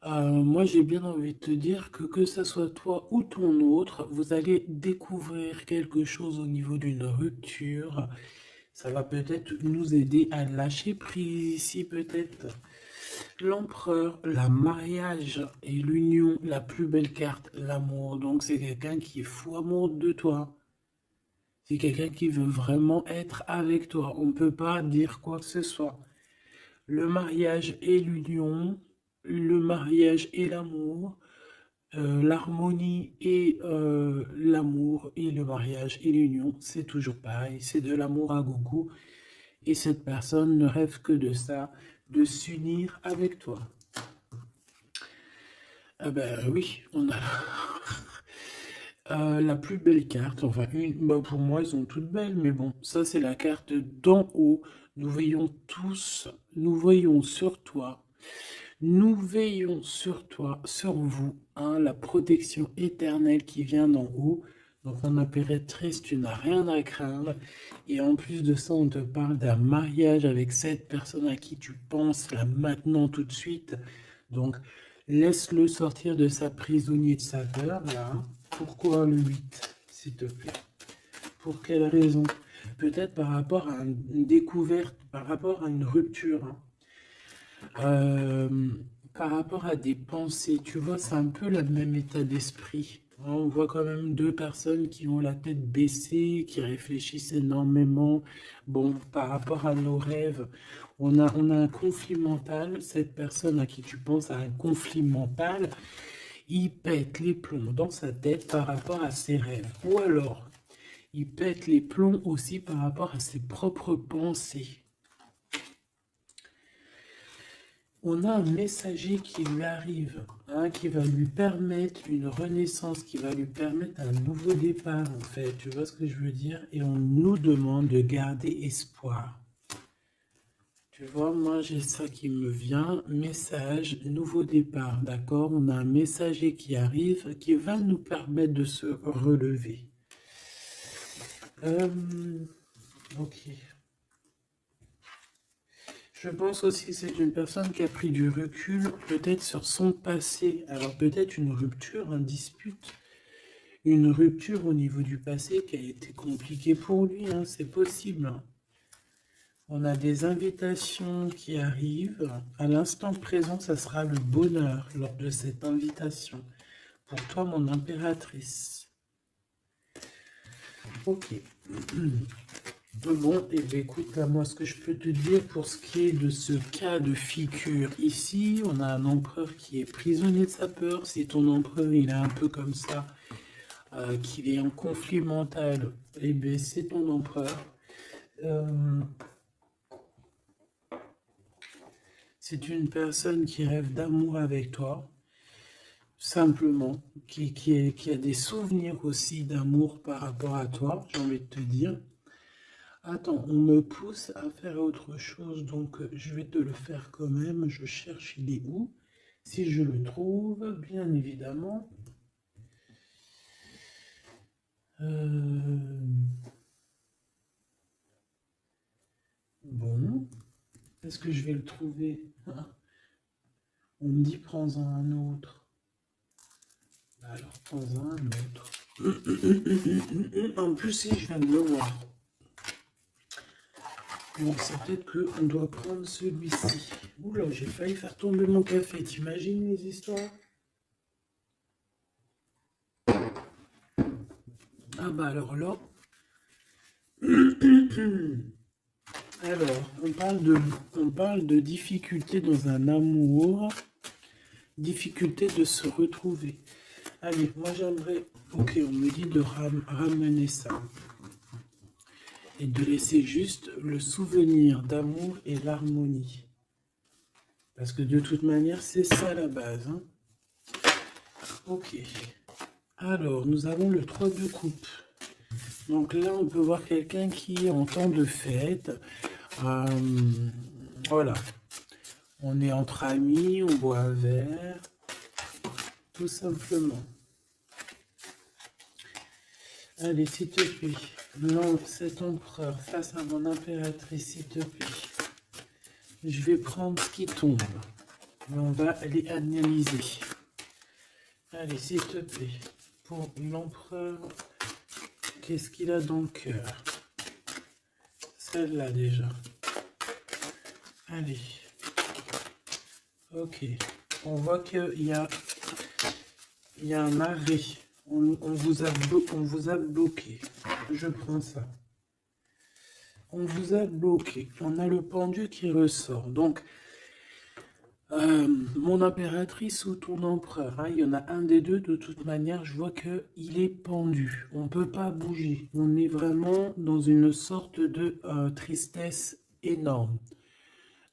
Moi, j'ai bien envie de te dire que ce soit toi ou ton autre, vous allez découvrir quelque chose au niveau d'une rupture. Ça va peut-être nous aider à lâcher prise ici, peut-être. L'empereur, la mariage et l'union, la plus belle carte, l'amour. Donc, c'est quelqu'un qui est fou amoureux de toi. C'est quelqu'un qui veut vraiment être avec toi. On ne peut pas dire quoi que ce soit. Le mariage et l'union, le mariage et l'amour, l'harmonie et l'amour et le mariage et l'union, c'est toujours pareil. C'est de l'amour à gogo. Et cette personne ne rêve que de ça, de s'unir avec toi. Ah ben oui, on a la plus belle carte. Enfin, pour moi, elles sont toutes belles, mais bon, ça c'est la carte d'en haut. Nous voyons tous, nous voyons sur toi Nous veillons sur toi, sur vous, hein, la protection éternelle qui vient d'en haut. Donc, mon impératrice, tu n'as rien à craindre. Et en plus de ça, on te parle d'un mariage avec cette personne à qui tu penses là maintenant, tout de suite. Donc, laisse-le sortir de sa prisonnier de sa peur, là. Pourquoi le 8, s'il te plaît? Pour quelle raison? Peut-être par rapport à une découverte, par rapport à une rupture, hein. Euh, Par rapport à des pensées, tu vois, c'est un peu le même état d'esprit. On voit quand même deux personnes qui ont la tête baissée, qui réfléchissent énormément. Bon, par rapport à nos rêves, on a un conflit mental. Cette personne à qui tu penses a un conflit mental. Il pète les plombs dans sa tête par rapport à ses rêves. Ou alors, il pète les plombs aussi par rapport à ses propres pensées. On a un messager qui lui arrive, hein, qui va lui permettre une renaissance, qui va lui permettre un nouveau départ, en fait. Tu vois ce que je veux dire? Et on nous demande de garder espoir. Tu vois, moi j'ai ça qui me vient, message, nouveau départ, d'accord? On a un messager qui arrive, qui va nous permettre de se relever. Ok. Je pense aussi que c'est une personne qui a pris du recul, peut-être sur son passé. Alors peut-être une rupture, une dispute, une rupture au niveau du passé qui a été compliquée pour lui, hein, c'est possible. On a des invitations qui arrivent. À l'instant présent, ça sera le bonheur lors de cette invitation. Pour toi, mon impératrice. Ok. Bon, et bien écoute, là, moi, ce que je peux te dire pour ce qui est de ce cas de figure ici, on a un empereur qui est prisonnier de sa peur. Si ton empereur, il est un peu comme ça, qu'il est en conflit mental, et bien c'est ton empereur. C'est une personne qui rêve d'amour avec toi, simplement, qui a des souvenirs aussi d'amour par rapport à toi, j'ai envie de te dire. Attends, on me pousse à faire autre chose, donc je vais te le faire quand même. Je cherche, il est où? Si je le trouve, bien évidemment. Bon, est-ce que je vais le trouver? On me dit prends-en un autre. Alors, prends-en un autre. En plus, si je viens de le voir. Bon, c'est peut-être qu'on doit prendre celui-ci. Oula, j'ai failli faire tomber mon café. T'imagines les histoires? Ah bah alors là. Alors, on parle de difficulté dans un amour, difficulté de se retrouver. Allez, moi j'aimerais, ok, on me dit de ramener ça. Et de laisser juste le souvenir d'amour et l'harmonie. Parce que de toute manière, c'est ça la base, hein. Ok. Alors, nous avons le 3 de coupe. Donc là, on peut voir quelqu'un qui est en temps de fête. Voilà. On est entre amis, on boit un verre. Tout simplement. Allez, s'il te plaît. Non, cet empereur face à mon impératrice, s'il te plaît. Je vais prendre ce qui tombe. Mais on va aller analyser. Allez, s'il te plaît. Pour l'empereur, qu'est-ce qu'il a dans le cœur? Celle-là déjà. Allez. Ok. On voit qu'il y a un arrêt. On vous a bloqué. Je prends ça. On vous a bloqué. On a le pendu qui ressort. Donc, mon impératrice ou ton empereur, hein, il y en a un des deux, de toute manière, je vois qu'il est pendu. On ne peut pas bouger. On est vraiment dans une sorte de tristesse énorme.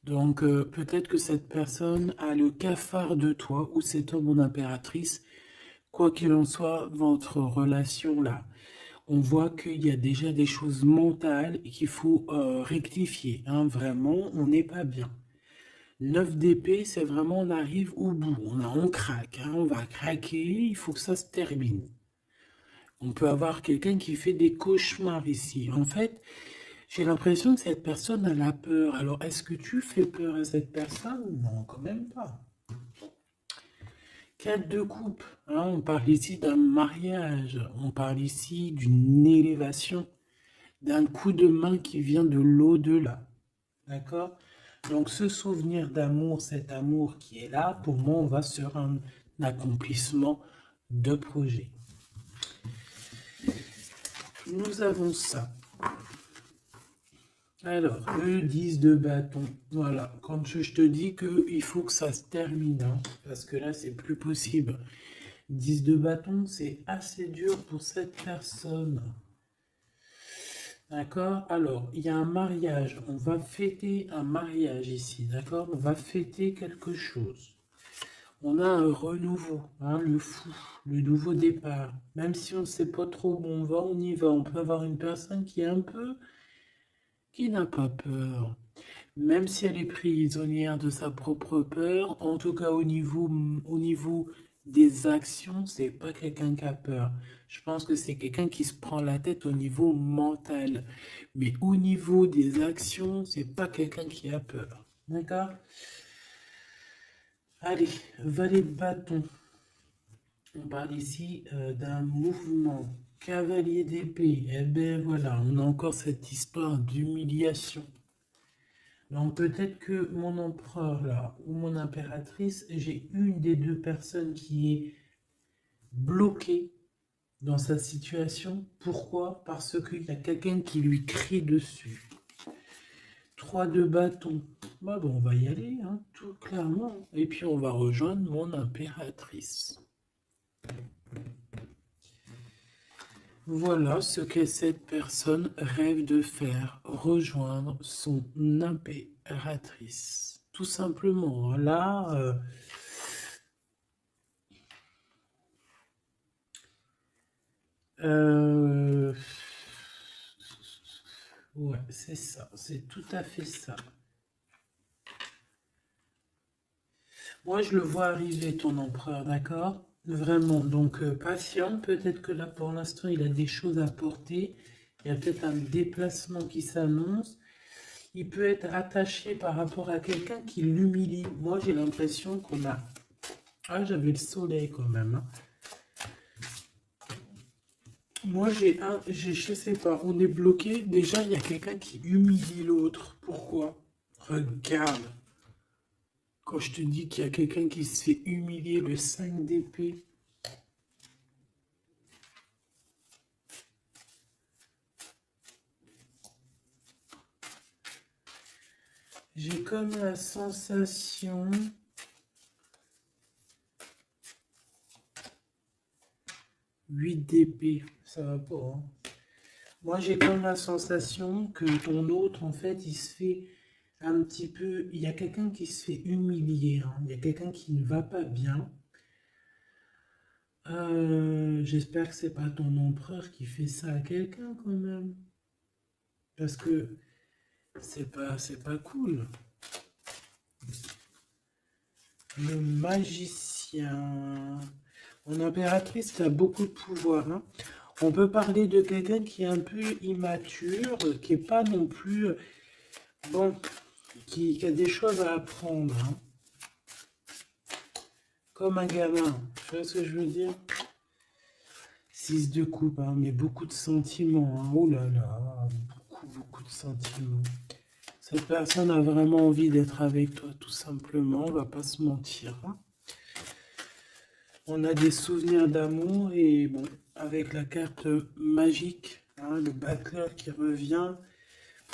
Donc, peut-être que cette personne a le cafard de toi, ou cet homme, mon impératrice. Quoi qu'il en soit, votre relation là, on voit qu'il y a déjà des choses mentales et qu'il faut rectifier, hein, vraiment, on n'est pas bien. 9 d'épée, c'est vraiment on arrive au bout. On craque, hein, on va craquer, il faut que ça se termine. On peut avoir quelqu'un qui fait des cauchemars ici. En fait, j'ai l'impression que cette personne elle a peur. Alors, est-ce que tu fais peur à cette personne? Non, quand même pas. 4 de coupe, hein, on parle ici d'un mariage, on parle ici d'une élévation, d'un coup de main qui vient de l'au-delà. D'accord? Donc ce souvenir d'amour, cet amour qui est là, pour moi, on va sur un accomplissement de projet. Nous avons ça. Alors, le 10 de bâton. Voilà, quand je te dis qu'il faut que ça se termine, hein, parce que là, c'est plus possible. 10 de bâton, c'est assez dur pour cette personne. D'accord? Alors, il y a un mariage. On va fêter un mariage ici. D'accord? On va fêter quelque chose. On a un renouveau, hein, le fou, le nouveau départ. Même si on ne sait pas trop où on va, on y va. On peut avoir une personne qui est un peu... qui n'a pas peur. Même si elle est prisonnière de sa propre peur, en tout cas au niveau des actions, c'est pas quelqu'un qui a peur. Je pense que c'est quelqu'un qui se prend la tête au niveau mental. Mais au niveau des actions, c'est pas quelqu'un qui a peur. D'accord? Allez, valet de bâton. On parle ici d'un mouvement. Cavalier d'épée. Eh bien voilà, on a encore cette histoire d'humiliation. Donc peut-être que mon empereur là, ou mon impératrice, j'ai une des deux personnes qui est bloquée dans sa situation. Pourquoi? Parce qu'il y a quelqu'un qui lui crie dessus. 3 de bâton. Bah bon, on va y aller, hein, tout clairement. Et puis on va rejoindre mon impératrice. Voilà ce que cette personne rêve de faire, rejoindre son impératrice. Tout simplement, là, ouais, c'est ça, c'est tout à fait ça. Moi, je le vois arriver, ton empereur, d'accord? Vraiment, donc patient, peut-être que là, pour l'instant, il a des choses à porter. Il y a peut-être un déplacement qui s'annonce. Il peut être attaché par rapport à quelqu'un qui l'humilie. Moi, j'ai l'impression qu'on a... Ah, j'avais le soleil quand même, hein. Moi, je sais pas, on est bloqué. Déjà, il y a quelqu'un qui humilie l'autre. Pourquoi? Regarde. Quand je te dis qu'il y a quelqu'un qui se fait humilier, le 5 d'épée. J'ai comme la sensation... 8 d'épée, ça va pas, hein. Moi, j'ai comme la sensation que ton autre, en fait, il se fait un petit peu... Il y a quelqu'un qui se fait humilier, hein. Il y a quelqu'un qui ne va pas bien. J'espère que c'est pas ton empereur qui fait ça à quelqu'un, quand même. Parce que c'est pas cool. Le magicien. Mon impératrice a beaucoup de pouvoir, hein. On peut parler de quelqu'un qui est un peu immature, qui est pas non plus... Bon, qui a des choses à apprendre, hein. Comme un gamin, tu vois ce que je veux dire? 6 de coupe, hein, mais beaucoup de sentiments, hein. Oh là là, beaucoup de sentiments. Cette personne a vraiment envie d'être avec toi, tout simplement, on va pas se mentir, hein. On a des souvenirs d'amour et bon, avec la carte magique, hein, le battleur qui revient,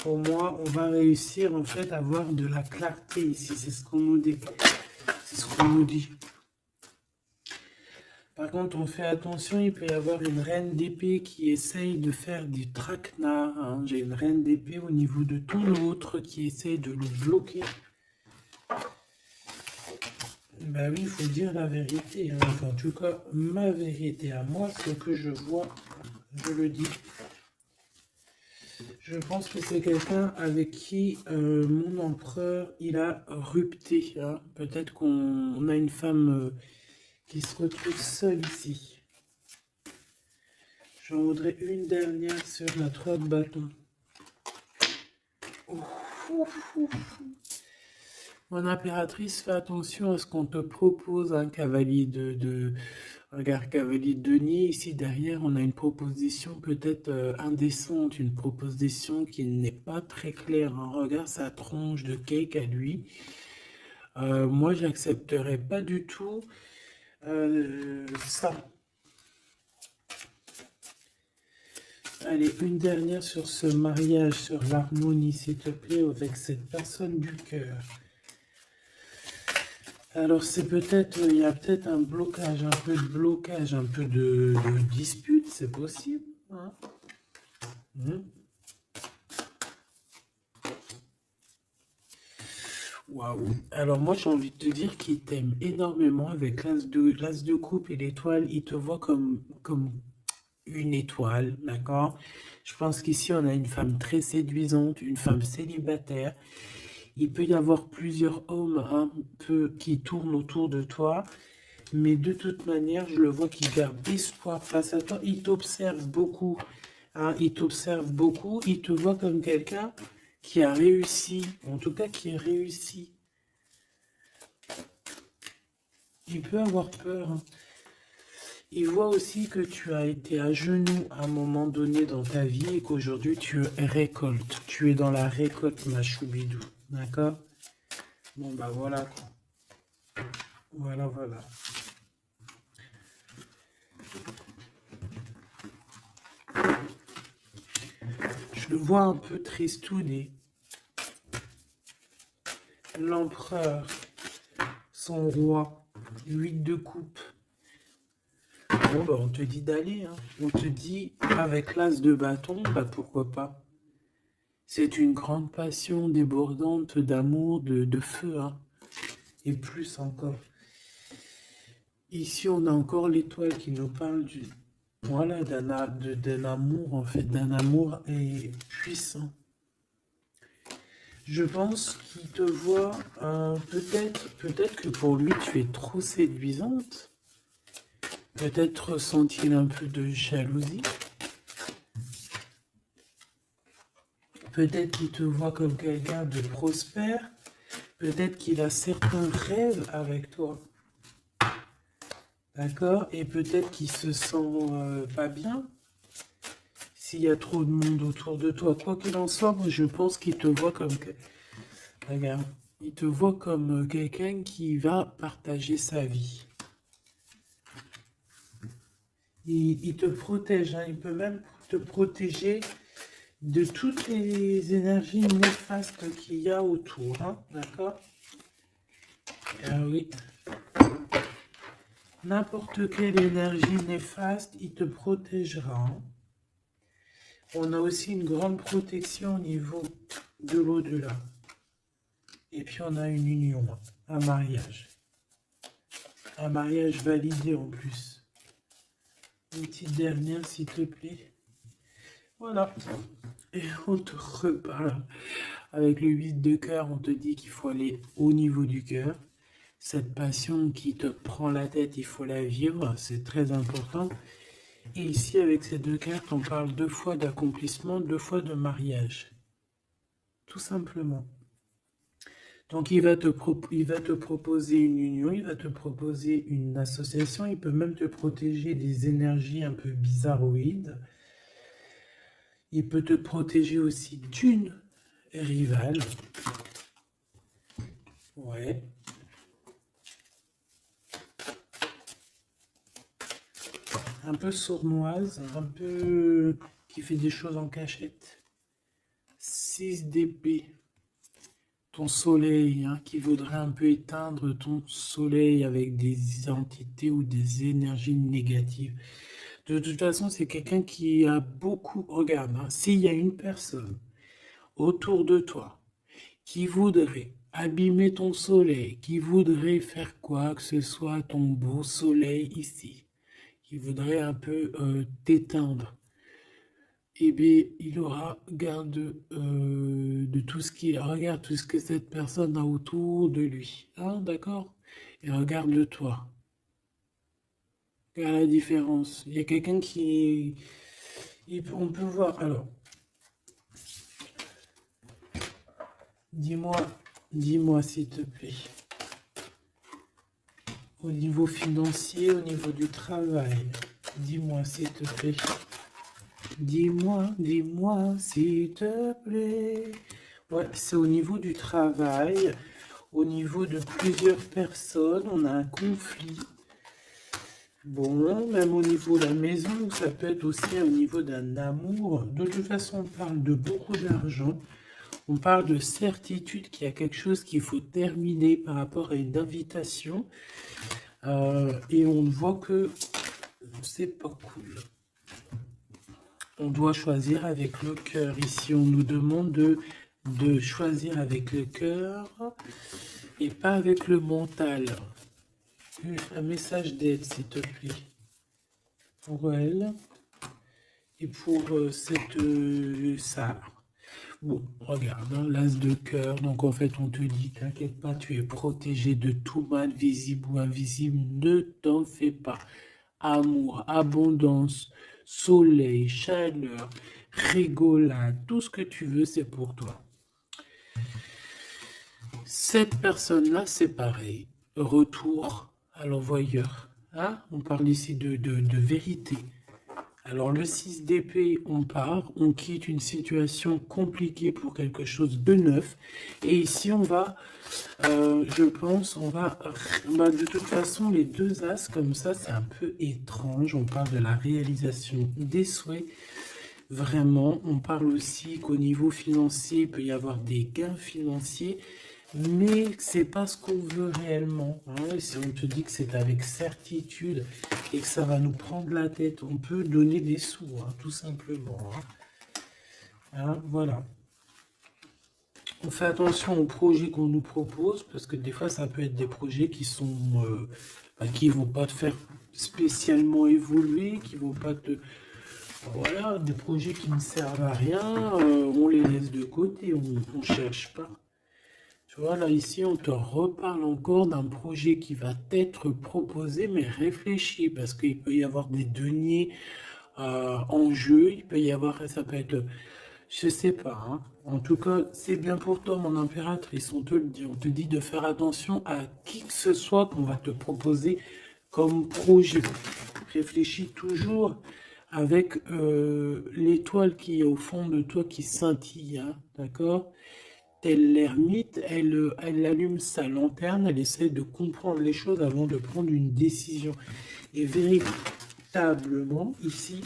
pour moi, on va réussir en fait à avoir de la clarté ici. C'est ce qu'on nous dit. C'est ce qu'on nous dit. Par contre, on fait attention, il peut y avoir une reine d'épée qui essaye de faire du traquenard, hein. J'ai une reine d'épée au niveau de ton autre qui essaye de le bloquer. Ben oui, il faut dire la vérité, hein. Enfin, en tout cas, ma vérité à moi, ce que je vois, je le dis. Je pense que c'est quelqu'un avec qui mon empereur, il a rupté, hein. Peut-être qu'on a une femme qui se retrouve seule ici. J'en voudrais une dernière sur la 3 de bâton. Ouf, ouf, ouf. Mon impératrice, fais attention à ce qu'on te propose, un cavalier Regarde, cavalier de Denis, ici derrière, on a une proposition peut-être indécente, une proposition qui n'est pas très claire, hein. Regarde sa tronche de cake à lui. Moi, j'accepterais pas du tout ça. Allez, une dernière sur ce mariage, sur l'harmonie, s'il te plaît, avec cette personne du cœur. Alors c'est peut-être, il y a peut-être un blocage, un peu de blocage, un peu de dispute, c'est possible, hein. Waouh. Alors moi j'ai envie de te dire qu'il t'aime énormément avec l'as de coupe et l'étoile, il te voit comme une étoile, d'accord? Je pense qu'ici on a une femme très séduisante, une femme célibataire. Il peut y avoir plusieurs hommes un peu qui tournent autour de toi, mais de toute manière, je le vois qui garde espoir face à toi. Il t'observe beaucoup, hein, il t'observe beaucoup. Il te voit comme quelqu'un qui a réussi, en tout cas qui est réussi. Il peut avoir peur, hein. Il voit aussi que tu as été à genoux à un moment donné dans ta vie et qu'aujourd'hui tu récoltes. Tu es dans la récolte, ma choubidou. D'accord? Bon, bah voilà quoi. Voilà, voilà. Je le vois un peu tristouné. L'empereur, son roi, 8 de coupe. Bon, bah, on te dit d'aller, hein. On te dit, avec l'as de bâton, bah pourquoi pas. C'est une grande passion débordante d'amour, de feu, hein. Et plus encore. Ici, on a encore l'étoile qui nous parle voilà, d'un amour, en fait, d'un amour puissant. Je pense qu'il te voit, peut-être que pour lui, tu es trop séduisante. Peut-être ressent-il un peu de jalousie. Peut-être qu'il te voit comme quelqu'un de prospère. Peut-être qu'il a certains rêves avec toi. D'accord? Et peut-être qu'il se sent pas bien s'il y a trop de monde autour de toi. Quoi qu'il en soit, moi je pense qu'il te voit comme... Regarde, il te voit comme quelqu'un qui va partager sa vie. Il te protège, hein. Il peut même te protéger de toutes les énergies néfastes qu'il y a autour, hein. D'accord? Ah oui. N'importe quelle énergie néfaste, il te protégera, hein. On a aussi une grande protection au niveau de l'au-delà. Et puis on a une union, un mariage. Un mariage validé en plus. Une petite dernière, s'il te plaît. Voilà. Et on te reparle. Avec le 8 de cœur, on te dit qu'il faut aller au niveau du cœur. Cette passion qui te prend la tête, il faut la vivre, c'est très important. Et ici, avec ces deux cartes, on parle 2 fois d'accomplissement, 2 fois de mariage. Tout simplement. Donc, il va te proposer une union, il va te proposer une association, il peut même te protéger des énergies un peu bizarroïdes. Il peut te protéger aussi d'une rivale. Ouais. Un peu sournoise, un peu qui fait des choses en cachette. 6 d'épée. Ton soleil, hein, qui voudrait un peu éteindre ton soleil avec des entités ou des énergies négatives. De toute façon, c'est quelqu'un qui a beaucoup... Regarde, hein, s'il y a une personne autour de toi qui voudrait abîmer ton soleil, qui voudrait faire quoi que ce soit à ton beau soleil ici, qui voudrait un peu t'éteindre, eh bien, il aura garde de tout ce qui... Regarde tout ce que cette personne a autour de lui. Hein, d'accord? Et regarde-toi. Regarde la différence. Il y a quelqu'un qui... On peut voir... Alors, dis-moi, dis-moi s'il te plaît. Au niveau financier, au niveau du travail. Dis-moi s'il te plaît. Dis-moi s'il te plaît. Ouais, c'est au niveau du travail, au niveau de plusieurs personnes, on a un conflit. Bon, même au niveau de la maison, ça peut être aussi au niveau d'un amour. De toute façon, on parle de beaucoup d'argent. On parle de certitude qu'il y a quelque chose qu'il faut terminer par rapport à une invitation. Et on voit que c'est pas cool. On doit choisir avec le cœur. Ici, on nous demande de choisir avec le cœur et pas avec le mental. Un message d'aide, s'il te plaît. Pour elle et pour ça. Bon, regarde, hein, l'as de cœur. Donc, en fait, on te dit, t'inquiète pas, tu es protégé de tout mal, visible ou invisible. Ne t'en fais pas. Amour, abondance, soleil, chaleur, rigolade, tout ce que tu veux, c'est pour toi. Cette personne-là, c'est pareil. Retour à l'envoyeur. Hein? On parle ici de vérité. Alors le 6 d'épée, on part, on quitte une situation compliquée pour quelque chose de neuf. Et ici, on va, je pense, de toute façon, les deux as comme ça, c'est un peu étrange. On parle de la réalisation des souhaits. Vraiment, on parle aussi qu'au niveau financier, il peut y avoir des gains financiers. Mais c'est pas ce qu'on veut réellement. Hein. Si on te dit que c'est avec certitude et que ça va nous prendre la tête, on peut donner des sous, hein, tout simplement. Hein, voilà. On fait attention aux projets qu'on nous propose, parce que des fois, ça peut être des projets qui sont, qui vont pas te faire spécialement évoluer, qui vont pas te... Voilà, des projets qui ne servent à rien, on les laisse de côté, on ne cherche pas. Tu vois, là, ici, on te reparle encore d'un projet qui va t'être proposé, mais réfléchi, parce qu'il peut y avoir des deniers en jeu, il peut y avoir, ça peut être, je sais pas, hein. En tout cas, c'est bien pour toi, mon impératrice, on te le dit, on te dit de faire attention à qui que ce soit qu'on va te proposer comme projet. Réfléchis toujours avec l'étoile qui est au fond de toi qui scintille, hein, d'accord? Telle l'ermite, elle allume sa lanterne, elle essaie de comprendre les choses avant de prendre une décision. Et véritablement, ici,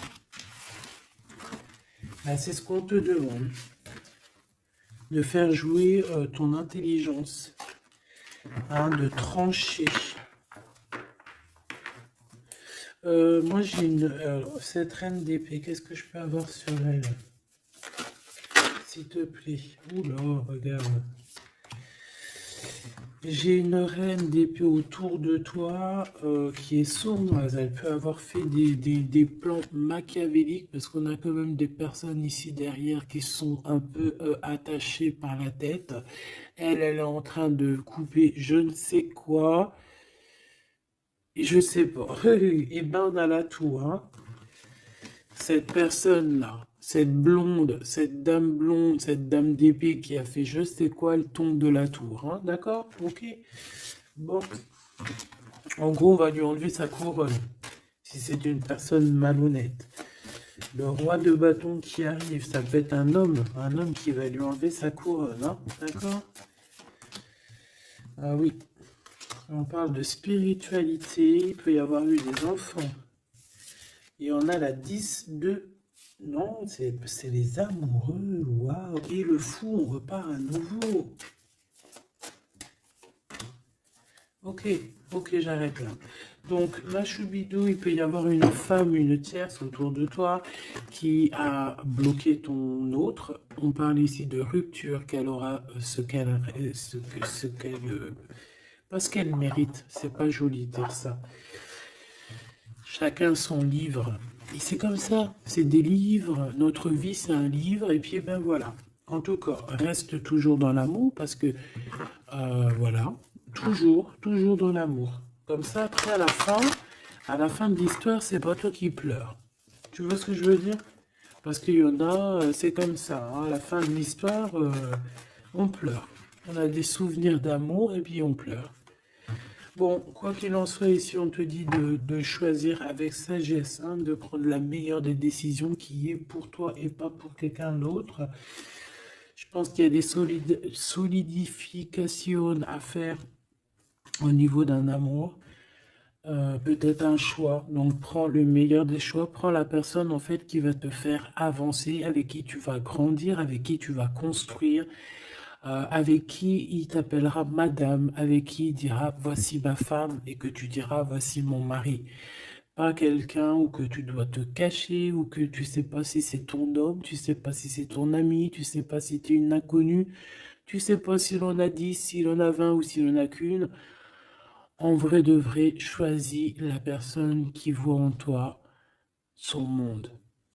c'est ce qu'on te demande. De faire jouer ton intelligence, hein, de trancher. Moi, j'ai cette reine d'épée, qu'est-ce que je peux avoir sur elle? S'il te plaît. Oula, regarde. J'ai une reine d'épée autour de toi qui est sournoise. Elle peut avoir fait des plans machiavéliques parce qu'on a quand même des personnes ici derrière qui sont un peu attachées par la tête. Elle est en train de couper je ne sais quoi. Je sais pas. Et ben on a la tour, hein. Cette personne-là, cette blonde, cette dame d'épée qui a fait je sais quoi, elle tombe de la tour, hein. D'accord? Ok. Bon. En gros, on va lui enlever sa couronne. Si c'est une personne malhonnête. Le roi de bâton qui arrive, ça peut être un homme qui va lui enlever sa couronne, hein. D'accord? Ah oui. On parle de spiritualité, il peut y avoir eu des enfants. Et on a la 10 de... Non, c'est les amoureux, waouh. Et le fou, on repart à nouveau. Ok, j'arrête là. Donc, la choubidou, il peut y avoir une femme, une tierce autour de toi qui a bloqué ton autre. On parle ici de rupture, qu'elle aura parce qu'elle mérite. C'est pas joli de dire ça. Chacun son livre. Et c'est comme ça, c'est des livres, notre vie c'est un livre, et puis ben voilà. En tout cas, reste toujours dans l'amour parce que voilà, toujours dans l'amour. Comme ça, après à la fin de l'histoire, c'est pas toi qui pleures. Tu vois ce que je veux dire? Parce qu'il y en a, c'est comme ça, hein, à la fin de l'histoire, on pleure. On a des souvenirs d'amour et puis on pleure. Bon, quoi qu'il en soit, ici on te dit de choisir avec sagesse, hein, de prendre la meilleure des décisions qui est pour toi et pas pour quelqu'un d'autre. Je pense qu'il y a des solidifications à faire au niveau d'un amour. Peut-être un choix. Donc prends le meilleur des choix, prends la personne en fait qui va te faire avancer, avec qui tu vas grandir, avec qui tu vas construire, avec qui il t'appellera madame, avec qui il dira voici ma femme et que tu diras voici mon mari. Pas quelqu'un où que tu dois te cacher, ou que tu sais pas si c'est ton homme, tu sais pas si c'est ton ami, tu sais pas si tu es une inconnue, tu sais pas s'il en a 10, s'il en a 20 ou s'il en a qu'une. En vrai de vrai, choisis la personne qui voit en toi son monde.